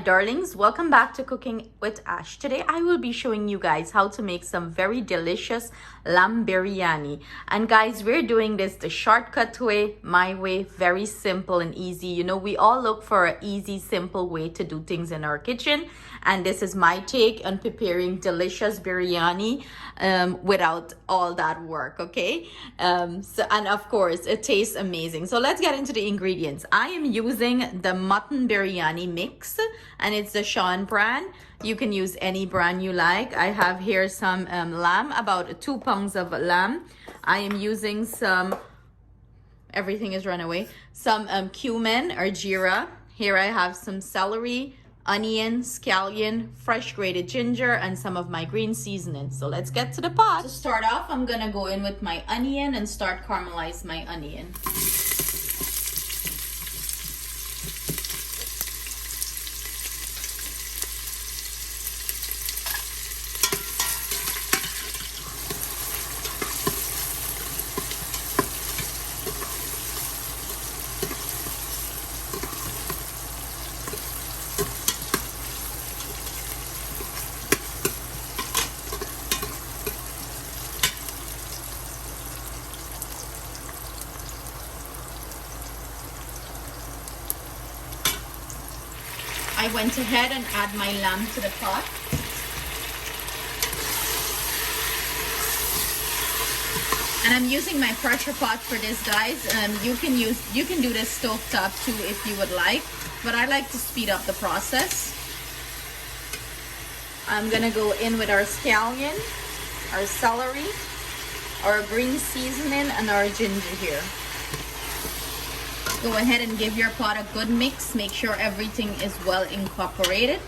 darlings, welcome back to Cooking with Ash. Today I will be showing you guys how to make some very delicious lamb biryani. And guys, we're doing this the shortcut way, my way, very simple and easy. You know, we all look for an easy, simple way to do things in our kitchen. And this is my take on preparing delicious biryani without all that work, okay? And of course, it tastes amazing. So let's get into the ingredients. I am using the Mutton biryani mix, and it's the Sean brand. You can use any brand you like. I have here some lamb, about 2 pounds of lamb. I am using some, everything is run away, some cumin or jeera. Here I have some celery, onion, scallion, fresh grated ginger, and some of my green seasonings. So let's get to the pot. To start off, I'm gonna go in with my onion and start caramelize my onion. I went ahead and add my lamb to the pot. And I'm using my pressure pot for this, guys. You can do this stovetop too if you would like, but I like to speed up the process. I'm gonna go in with our scallion, our celery, our green seasoning, and our ginger here. Go ahead and give your pot a good mix. Make sure everything is well incorporated.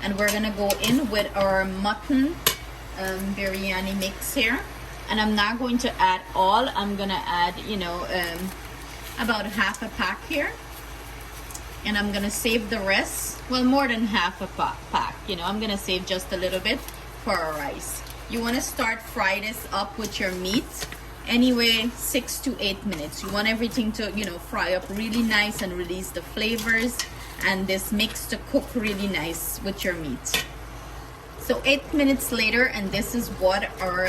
And we're gonna go in with our mutton biryani mix here. And I'm not going to add all. I'm gonna add, you know, about half a pack here. And I'm gonna save the rest. Well, more than half a pack. You know, I'm gonna save just a little bit for our rice. You wanna start fry this up with your meat. Anyway, 6 to 8 minutes. You want everything to, you know, fry up really nice and release the flavors, and this mix to cook really nice with your meat. So 8 minutes later, and this is what our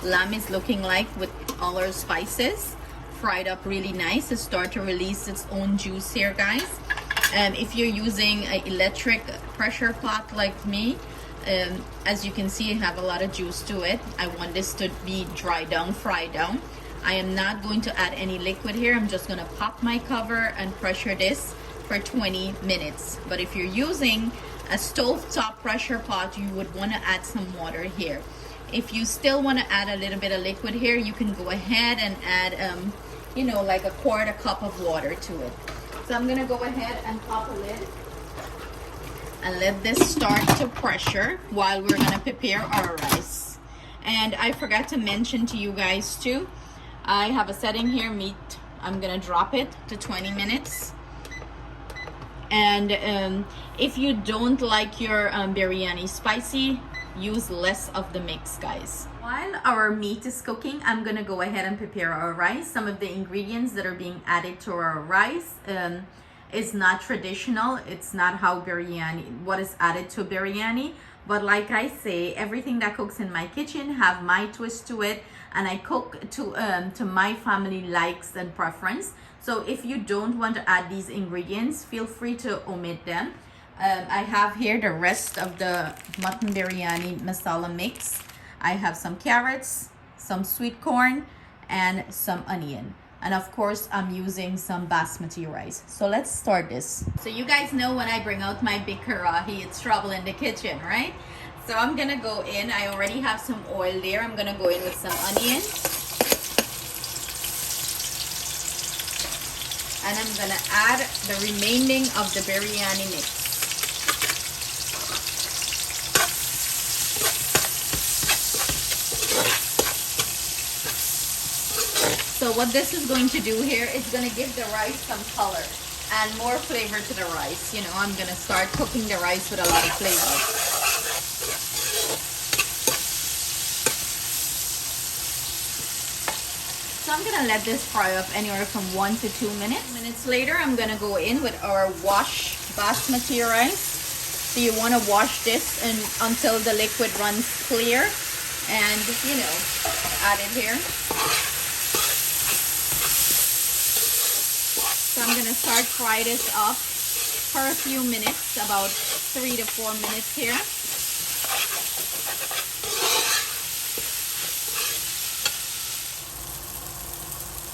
lamb is looking like with all our spices. Fried up really nice. It starts to release its own juice here, guys. If you're using an electric pressure pot like me, as you can see, I have a lot of juice to it. I want this to be dried down, fried down. I am not going to add any liquid here. I'm just going to pop my cover and pressure this for 20 minutes. But if you're using a stovetop pressure pot, you would want to add some water here. If you still want to add a little bit of liquid here, you can go ahead and add, you know, like a 1/4 cup of water to it. So I'm going to go ahead and pop a lid and let this start to pressure while we're gonna prepare our rice. And I forgot to mention to you guys too, I have a setting here, meat. I'm gonna drop it to 20 minutes. And if you don't like your biryani spicy, use less of the mix, guys. While our meat is cooking, I'm gonna go ahead and prepare our rice. Some of the ingredients that are being added to our rice is not traditional. It's not how biryani, what is added to biryani. But like I say, everything that cooks in my kitchen have my twist to it, and I cook to my family likes and preference. So if you don't want to add these ingredients, feel free to omit them. I have here the rest of the mutton biryani masala mix. I have some carrots, some sweet corn, and some onion. And of course, I'm using some basmati rice. So let's start this. So you guys know when I bring out my big karahi, it's trouble in the kitchen, right? So I'm gonna go in. I already have some oil there. I'm gonna go in with some onion. And I'm gonna add the remaining of the biryani mix. So what this is going to do here is going to give the rice some color and more flavor to the rice. You know, I'm going to start cooking the rice with a lot of flavor. So I'm gonna let this fry up anywhere from 1 to 2 minutes. Minutes later, I'm gonna go in with our washed basmati rice. So you wanna wash this until the liquid runs clear, and you know, add it here. So I'm gonna start fry this up for a few minutes, about 3 to 4 minutes here.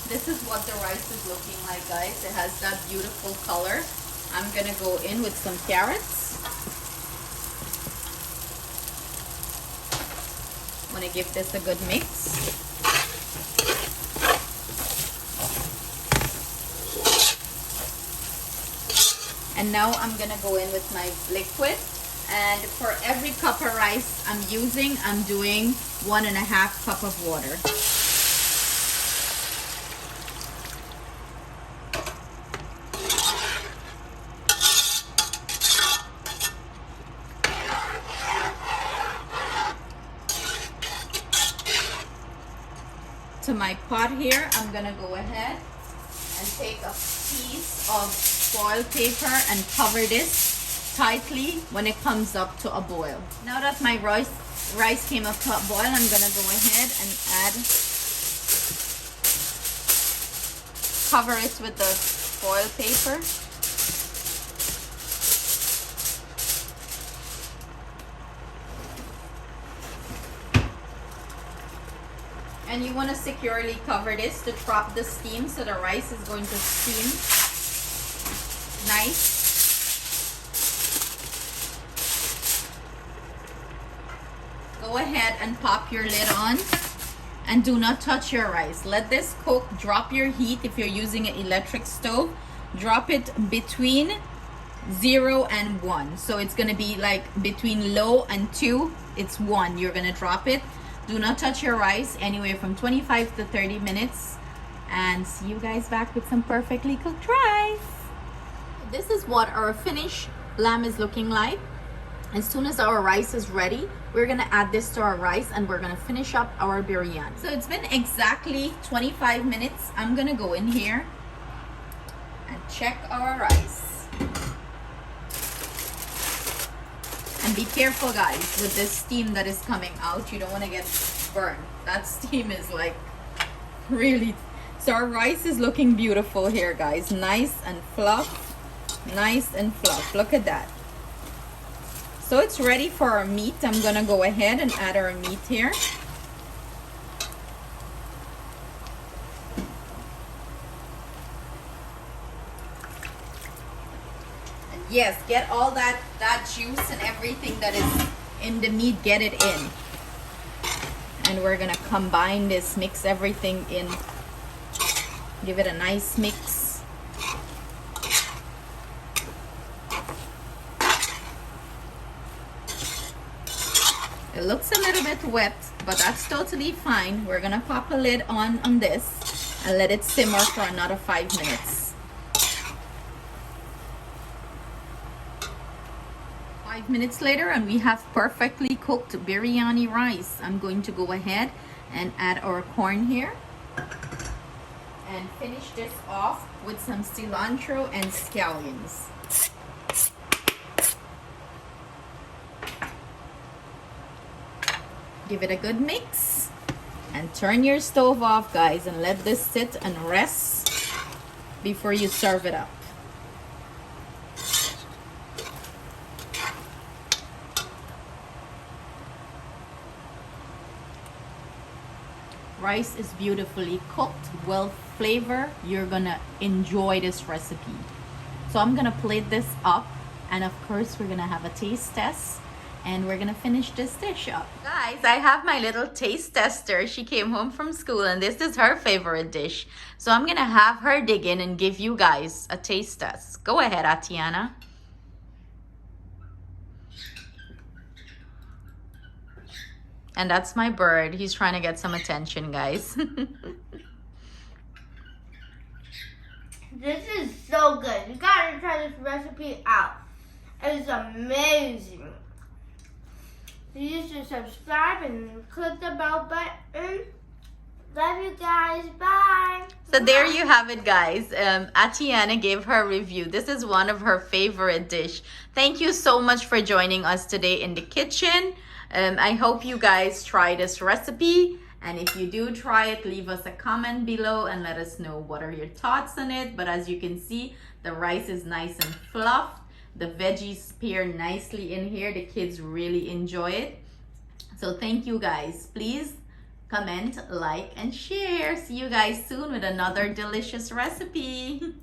This is what the rice is looking like, guys. It has that beautiful color. I'm gonna go in with some carrots. I'm gonna give this a good mix. And now I'm gonna go in with my liquid. And for every cup of rice I'm using, I'm doing 1.5 cups of water. To my pot here, I'm gonna go ahead and take a piece of foil paper and cover this tightly when it comes up to a boil. Now that my rice came up to a boil, I'm gonna go ahead and cover it with the foil paper. And you want to securely cover this to trap the steam, so the rice is going to steam nice. Go ahead and pop your lid on and do not touch your rice. Let this cook. Drop your heat if you're using an electric stove. Drop it between 0 and 1. So it's going to be like between low and 2. It's 1. You're going to drop it. Do not touch your rice, anywhere from 25 to 30 minutes. And see you guys back with some perfectly cooked rice. This is what our finished lamb is looking like. As soon as our rice is ready, we're gonna add this to our rice and we're gonna finish up our biryani. So it's been exactly 25 minutes. I'm gonna go in here and check our rice. And be careful, guys, with this steam that is coming out. You don't want to get burned. That steam is like really... So our rice is looking beautiful here, guys. Nice and fluff. Nice and fluff. Look at that. So it's ready for our meat. I'm going to go ahead and add our meat here. Yes, get all that juice and everything that is in the meat, get it in. And we're gonna combine this, mix everything in. Give it a nice mix. It looks a little bit wet, but that's totally fine. We're gonna pop a lid on this and let it simmer for another 5 minutes. 5 minutes later, and we have perfectly cooked biryani rice. I'm going to go ahead and add our corn here and finish this off with some cilantro and scallions. Give it a good mix and turn your stove off, guys, and let this sit and rest before you serve it up. Rice is beautifully cooked, well flavored. You're gonna enjoy this recipe. So I'm gonna plate this up, and of course we're gonna have a taste test, and we're gonna finish this dish up. Guys, I have my little taste tester. She came home from school and this is her favorite dish. So I'm gonna have her dig in and give you guys a taste test. Go ahead, Atiana. And that's my bird. He's trying to get some attention, guys. This is so good. You gotta try this recipe out. It is amazing. You should subscribe and click the bell button Love you guys. Bye. So there you have it, guys. Atiana gave her review. This is one of her favorite dish. Thank you so much for joining us today in the kitchen. I hope you guys try this recipe. And if you do try it, leave us a comment below and let us know what are your thoughts on it. But as you can see, the rice is nice and fluffed. The veggies pair nicely in here. The kids really enjoy it. So thank you guys. Please comment, like, and share. See you guys soon with another delicious recipe.